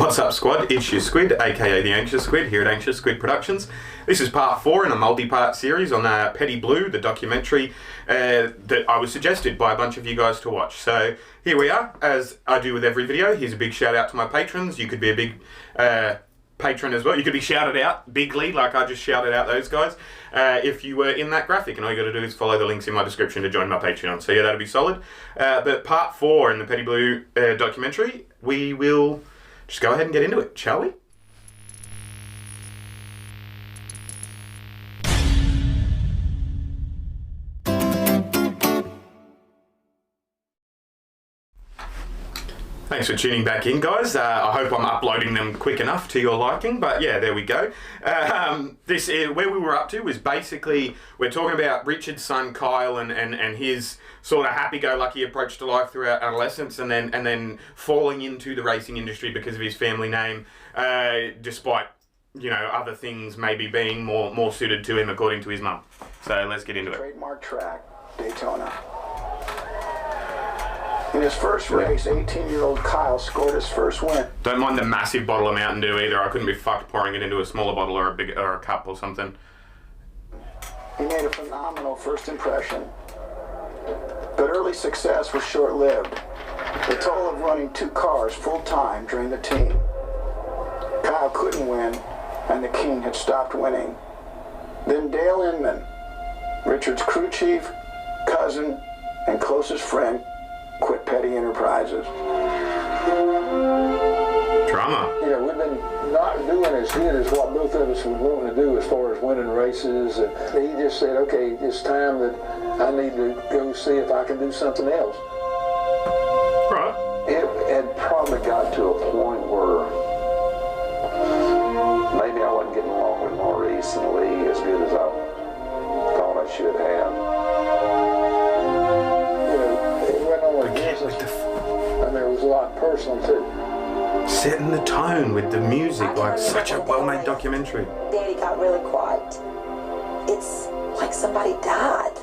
What's up, squad? It's your Squid, aka the Anxious Squid, here at Anxious Squid Productions. This is part 4 in a multi-part series on Petty Blue, the documentary that I was suggested by a bunch of you guys to watch. So here we are, as I do with every video. Here's a big shout out to my patrons. You could be a big patron as well. You could be shouted out bigly, like I just shouted out those guys, if you were in that graphic. And all you got to do is follow the links in my description to join my Patreon. So yeah, that'll be solid. But part 4 in the Petty Blue documentary, we will just go ahead and get into it, shall we? Thanks for tuning back in, guys. I hope I'm uploading them quick enough to your liking, but yeah, there we go. This where we were up to was basically, we're talking about Richard's son Kyle and his sort of happy-go-lucky approach to life throughout adolescence, and then falling into the racing industry because of his family name, despite, you know, other things maybe being more suited to him according to his mum. So let's get into it. Trademark track, Daytona. In his first race, 18-year-old Kyle scored his first win. Don't mind the massive bottle of Mountain Dew either. I couldn't be fucked pouring it into a smaller bottle or a cup or something. He made a phenomenal first impression, but early success was short-lived. The toll of running 2 cars full-time drained the team. Kyle couldn't win, and the King had stopped winning. Then Dale Inman, Richard's crew chief, cousin, and closest friend, quit Petty Enterprises. Drama. You know, we've been not doing as good as what both of us were wanting to do as far as winning races. And he just said, okay, it's time that I need to go see if I can do something else. Right. It had probably got to a point where maybe I wasn't getting along with Maurice and Lee as good as I thought I should have. I mean, it was a lot personal too. Setting the tone with the music, like such a well-made documentary. Daddy got really quiet. It's like somebody died,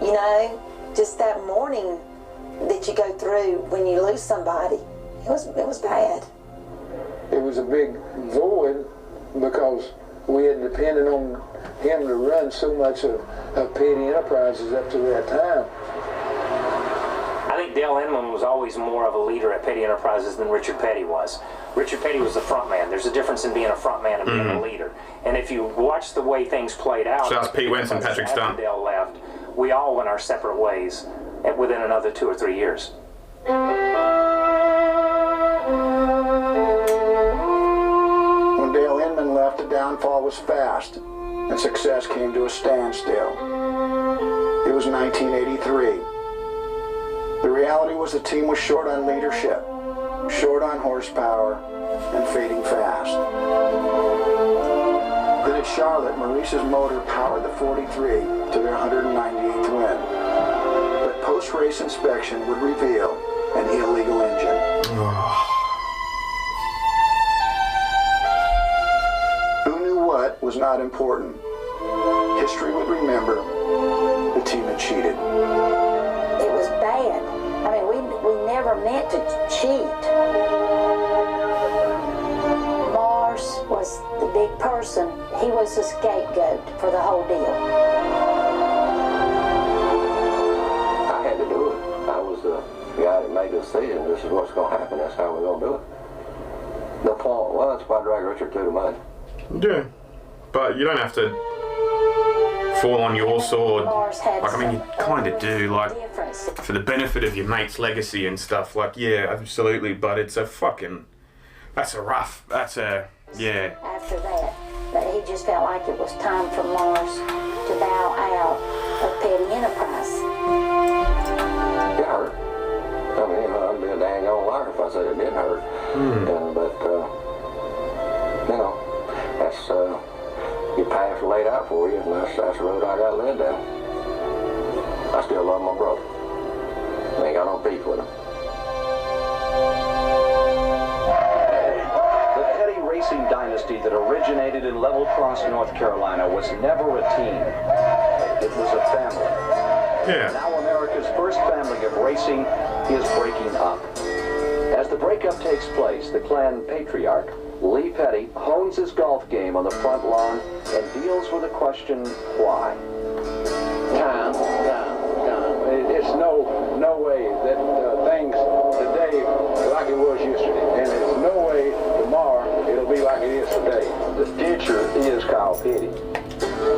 you know? Just that morning that you go through when you lose somebody. It was bad. It was a big void because we had depended on him to run so much of Petty Enterprises up to that time. I think Dale Inman was always more of a leader at Petty Enterprises than Richard Petty was. Richard Petty was the front man. There's a difference in being a front man and being a leader. And if you watch the way things played out, so that's Pete Wentz and Patrick Stunt. Dale left, we all went our separate ways within another 2 or 3 years. When Dale Inman left, the downfall was fast, and success came to a standstill. It was 1983. The reality was the team was short on leadership, short on horsepower, and fading fast. Then at Charlotte, Maurice's motor powered the 43 to their 198th win. But post-race inspection would reveal an illegal engine. Who knew what was not important? History would remember the team had cheated. It was bad. I mean, we never meant to cheat. Mars was the big person. He was the scapegoat for the whole deal. I had to do it. I was the guy that made the decision. This is what's going to happen. That's how we're going to do it. The point was, why drag Richard through the mud? Yeah, but you don't have to fall on your sword. Like, I mean, you kind of do, like, for the benefit of your mate's legacy and stuff. Like, yeah, absolutely, but it's a fucking, yeah. After that he just felt like it was time for Mars to bow out of Petty Enterprise. It hurt. I mean, I'd be a dang old liar if I said it didn't hurt. But, you know, that's, your path laid out for you, and that's the road I got led down. I still love my brother. I ain't got no beef with him. The Petty racing dynasty that originated in Level Cross, North Carolina was never a team. It was a family. Yeah. Now America's first family of racing is breaking up. As the breakup shakeup takes place, the clan patriarch, Lee Petty, hones his golf game on the front lawn and deals with the question, why? Time. It's no way that things today are like it was yesterday, and there's no way tomorrow it'll be like it is today. The future is Kyle Petty.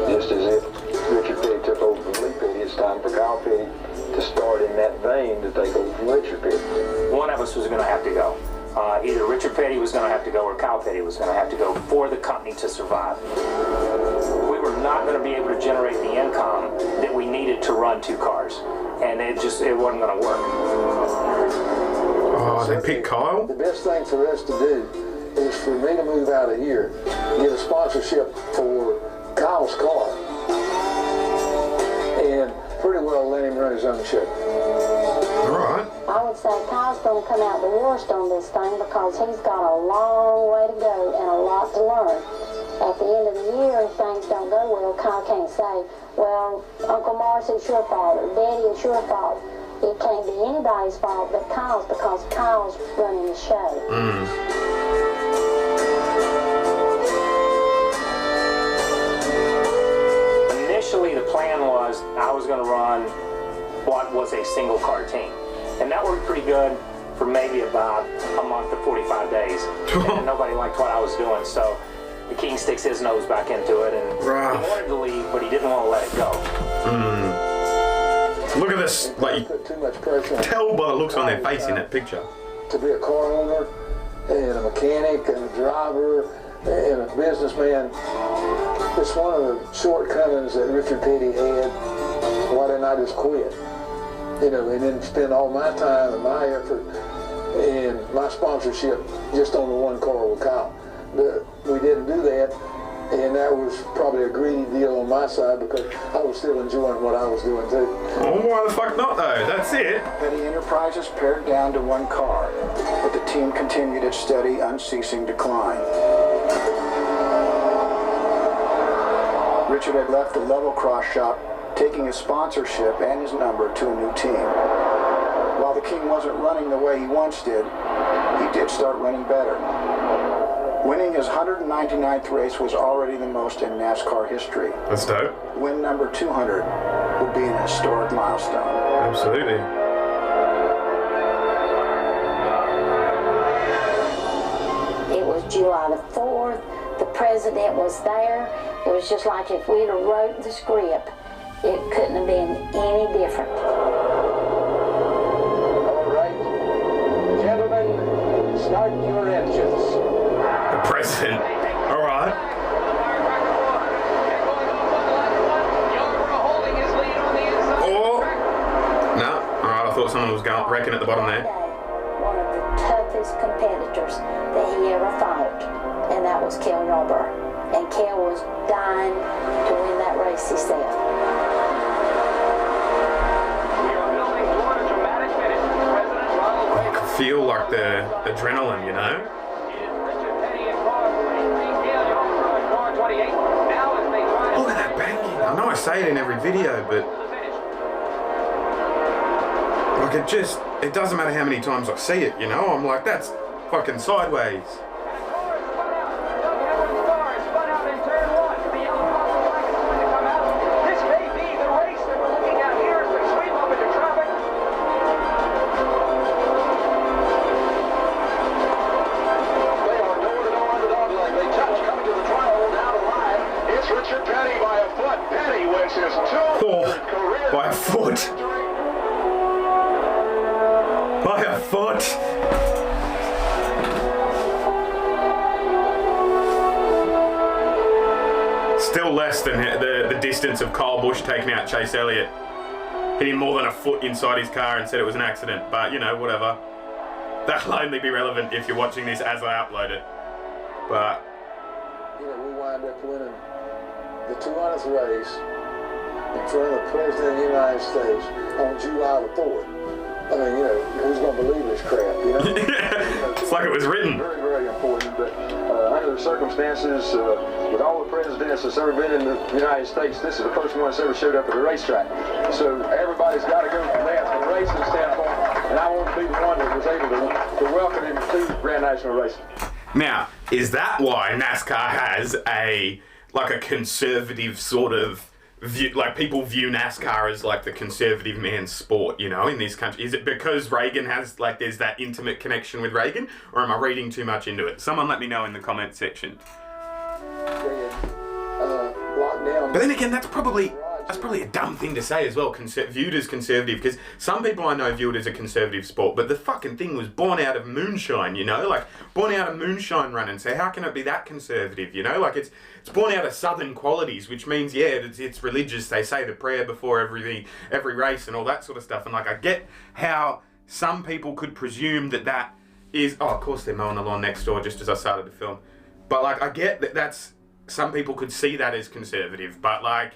Just as if Richard Petty took over from Lee Petty, it's time for Kyle Petty to start in that vein to take over from Richard Petty. One of us was going to have to go. Either Richard Petty was going to have to go or Kyle Petty was going to have to go for the company to survive. We were not going to be able to generate the income that we needed to run 2 cars. And it wasn't going to work. Oh, they picked Kyle? The best thing for us to do is for me to move out of here, get a sponsorship for Kyle's car, and pretty well let him run his own show. Alright. I would say Kyle's going to come out the worst on this thing because he's got a long way to go and a lot to learn. At the end of the year, if things don't go well, Kyle can't say, well, Uncle Morris, it's your fault, or Daddy, it's your fault. It can't be anybody's fault but Kyle's because Kyle's running the show. Initially, the plan was I was going to run what was a single car team. And that worked pretty good for maybe about a month to 45 days. And nobody liked what I was doing, so the king sticks his nose back into it, and he wanted to leave, but he didn't want to let it go. Look at this, like, Put too much pressure on tell by the looks on their face in that picture. to be a car owner and a mechanic and a driver and a businessman. It's one of the shortcomings that Richard Petty had. Why didn't I just quit? You know, and then spend all my time and my effort and my sponsorship just on the 1 car with Kyle. But we didn't do that, and that was probably a greedy deal on my side because I was still enjoying what I was doing too. Oh, why the fuck not though? That's it. Petty Enterprises pared down to 1 car, but the team continued its steady, unceasing decline. Richard had left the level cross shop, taking his sponsorship and his number to a new team. While the King wasn't running the way he once did, he did start running better. Winning his 199th race was already the most in NASCAR history. That's dope. Win number 200 would be an historic milestone. Absolutely. It was July the 4th. The president was there. It was just like if we'd have wrote the script, it couldn't have been any different. All right, gentlemen, start your engines. The president. Alright. Oh. No. Alright, I thought someone was wrecking at the bottom there. One of the toughest competitors that he ever fought, and that was Kel Norber. And Kel was dying to win that race himself. I can feel like the adrenaline, you know? Look at that banging. I know I say it in every video, but like it doesn't matter how many times I see it, you know? I'm like, that's fucking sideways. By a foot. By a foot. Still less than the distance of Kyle Busch taking out Chase Elliott. Hit him more than a foot inside his car and said it was an accident. But, you know, whatever. That'll only be relevant if you're watching this as I upload it. But... You know, we wind up winning the 200th race in front of the President of the United States on July the 4th. I mean, you know, who's going to believe this crap, you know? It's like it was written. Very, very important, but under the circumstances, with all the presidents that's ever been in the United States, this is the first one that's ever showed up at the racetrack. So everybody's got to go from that from a racing standpoint. And and I want to be the one that was able to welcome him to Grand National Racing. Now, is that why NASCAR has a conservative sort of view, like people view NASCAR as like the conservative man's sport, you know, in this country? Is it because Reagan has, like, there's that intimate connection with Reagan, or am I reading too much into it? Someone let me know in the comment section. But then again, that's probably a dumb thing to say as well, viewed as conservative, because some people I know view it as a conservative sport, but the fucking thing was born out of moonshine, you know, like born out of moonshine running, so how can it be that conservative, you know, like it's born out of southern qualities, which means, yeah, it's religious, they say the prayer before every race and all that sort of stuff, and like I get how some people could presume that is, oh, of course they're mowing the lawn next door just as I started to film, but like I get that's, some people could see that as conservative, but like,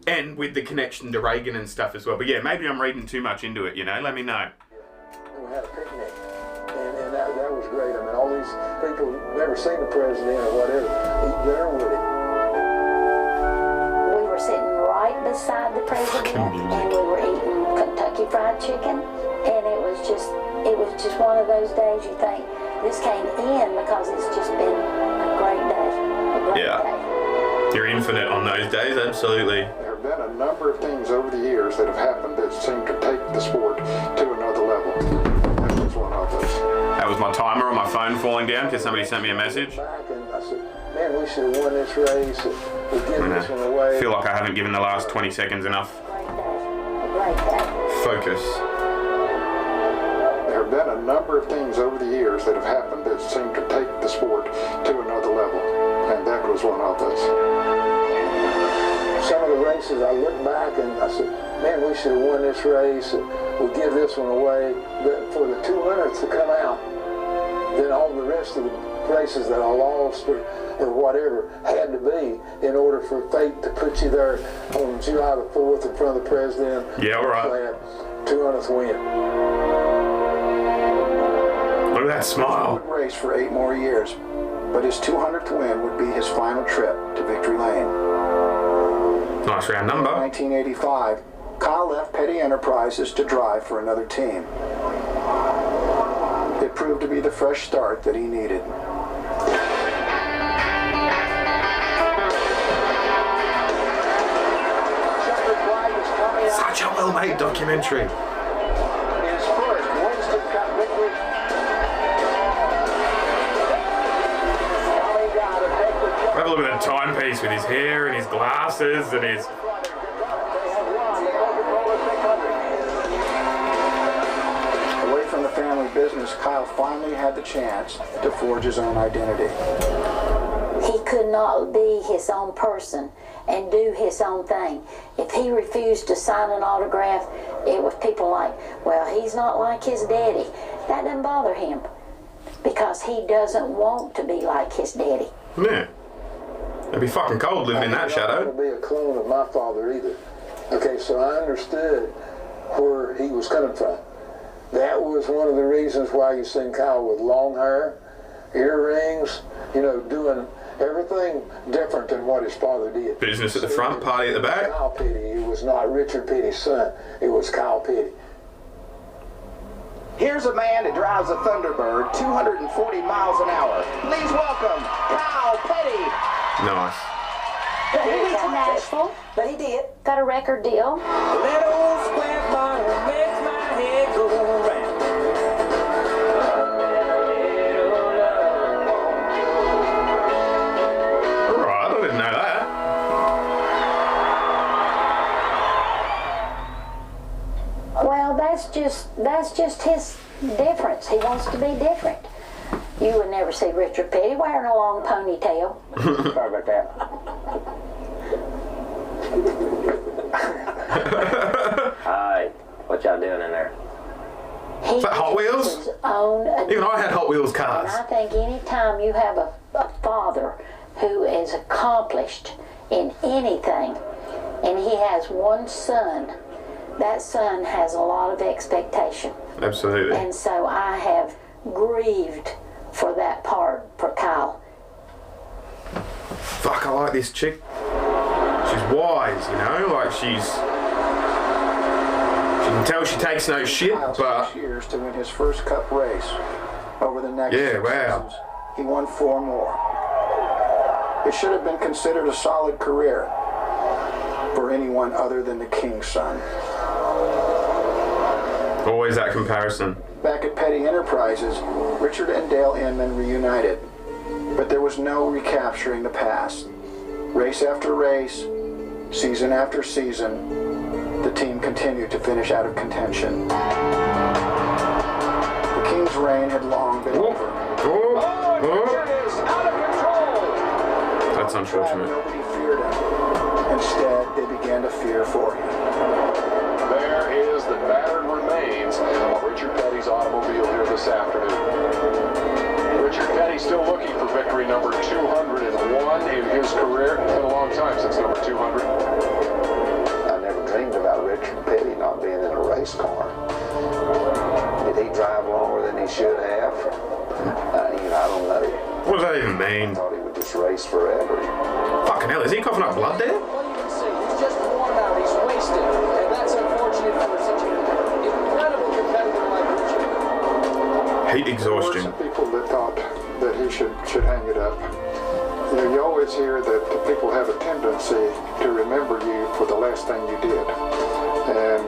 and with the connection to Reagan and stuff as well. But yeah, maybe I'm reading too much into it, you know, let me know. We had a picnic, and that was great. I mean, all these people never seen the president or whatever, eat dinner with him. We were sitting right beside the president, and we were eating Kentucky Fried Chicken, and it was just one of those days you think, this came in because it's just been a great day. Yeah. You're infinite on those days, absolutely. There have been a number of things over the years that have happened that seem to take the sport to another level. That was one of those. That was my timer on my phone falling down because somebody sent me a message. Back and I said, man, we should have won this race. We'll give this one away. I feel like I haven't given the last 20 seconds enough. Focus. There have been a number of things over the years that have happened that seem to take the sport to another level. And that was one of those. Some of the races, I look back and I said, man, we should have won this race. We'll give this one away. But for the 200th to come out, then all the rest of the races that I lost or whatever had to be in order for fate to put you there on July the 4th in front of the president. Yeah, all right. 200th win. Look at that smile. He would race for 8 more years, but his 200th win would be his final trip to Victory Lane. Nice round number. In 1985, Kyle left Petty Enterprises to drive for another team. It proved to be the fresh start that he needed. Such a well-made documentary. His first Winston Cup victory. Have a look at the timepiece with his hair and his glasses and his... Away from the family business, Kyle finally had the chance to forge his own identity. He could not be his own person and do his own thing. If he refused to sign an autograph, it was people like, well, he's not like his daddy. That doesn't bother him because he doesn't want to be like his daddy. Yeah. It'd be fucking cold living in that shadow. I don't want to be a clone of my father either. Okay, so I understood where he was coming from. That was one of the reasons why you seen Kyle with long hair, earrings, you know, doing everything different than what his father did. Business at the front, party at the back. Kyle Petty, it was not Richard Petty's son, it was Kyle Petty. Here's a man that drives a Thunderbird 240 miles an hour. Please welcome Kyle Petty. Nice. But he went to Nashville. But he did. Got a record deal. That old square bottle makes my head go round. Alright, I didn't know that. Well, that's just his difference. He wants to be different. You would never see Richard Petty wearing a long ponytail. Sorry about that. Hi, what y'all doing in there? He Is that Hot Wheels? his own Even I had Hot Wheels And cars. I think any time you have a father who is accomplished in anything, and he has one son, that son has a lot of expectation. Absolutely. And so I have grieved for that part for Kyle. Fuck, I like this chick. She's wise, you know, like she Until she takes no shit, but 6 years to win his first Cup race. Over the next 6 seasons, he won 4 more. It should have been considered a solid career for anyone other than the King's son. Always that comparison. Back at Petty Enterprises, Richard and Dale Inman reunited, but there was no recapturing the past. Race after race, season after season, the team continued to finish out of contention. The King's reign had long been over. That's unfortunate. Nobody feared him. Instead, they began to fear for him. There is the battered remains of Richard Petty's automobile here this afternoon. Richard Petty still looking for victory number 201 in his career. It's been a long time since number 200. I never dreamed about Richard Petty not being in a race car. Did he drive longer than he should have? I don't know. What does that even mean? I thought he would just race forever. Fucking hell, is he coughing up blood there? Well, you can see, he's just worn out, he's wasted, and that's unfortunate for such an incredible competitor like Richard. Heat exhaustion. There were some people that thought that he should hang it up. You always hear that the people have a tendency to remember you for the last thing you did. And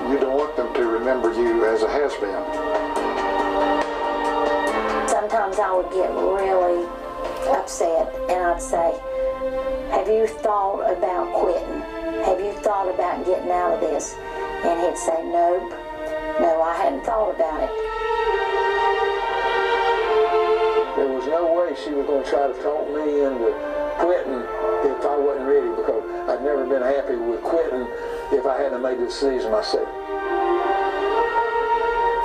you don't want them to remember you as a has-been. Sometimes I would get really upset and I'd say, have you thought about quitting? Have you thought about getting out of this? And he'd say, nope, no, I hadn't thought about it. There was no way she was going to try to talk me into quitting if I wasn't ready, because I'd never been happy with quitting if I hadn't made the decision myself.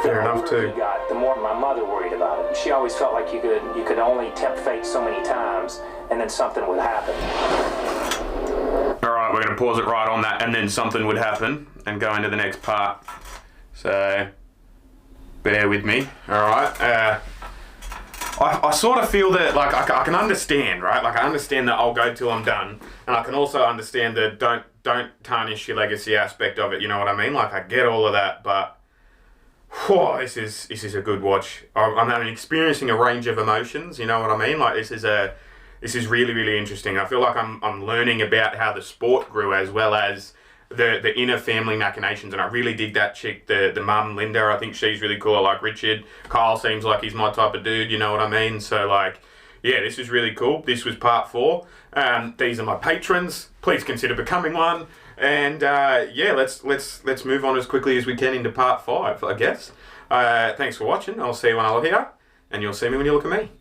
Fair enough too. The more my mother worried about it. She always felt like you could only tempt fate so many times, and then something would happen. All right, we're going to pause it right on that, and then something would happen, and go into the next part. So, bear with me. All right. I sort of feel that, like, I can understand, right? Like, I understand that I'll go till I'm done, and I can also understand the don't tarnish your legacy aspect of it. You know what I mean? Like, I get all of that, but whoa, this is a good watch. I'm experiencing a range of emotions. You know what I mean? Like, this is really, really interesting. I feel like I'm learning about how the sport grew, as well as the inner family machinations, and I really dig that chick, the mum, Linda. I think she's really cool. I like Richard. Kyle seems like he's my type of dude, you know what I mean? So, like, yeah, this is really cool. This was part 4. These are my patrons. Please consider becoming one. And yeah, let's move on as quickly as we can into part 5, I guess. Thanks for watching. I'll see you when I look here, and you'll see me when you look at me.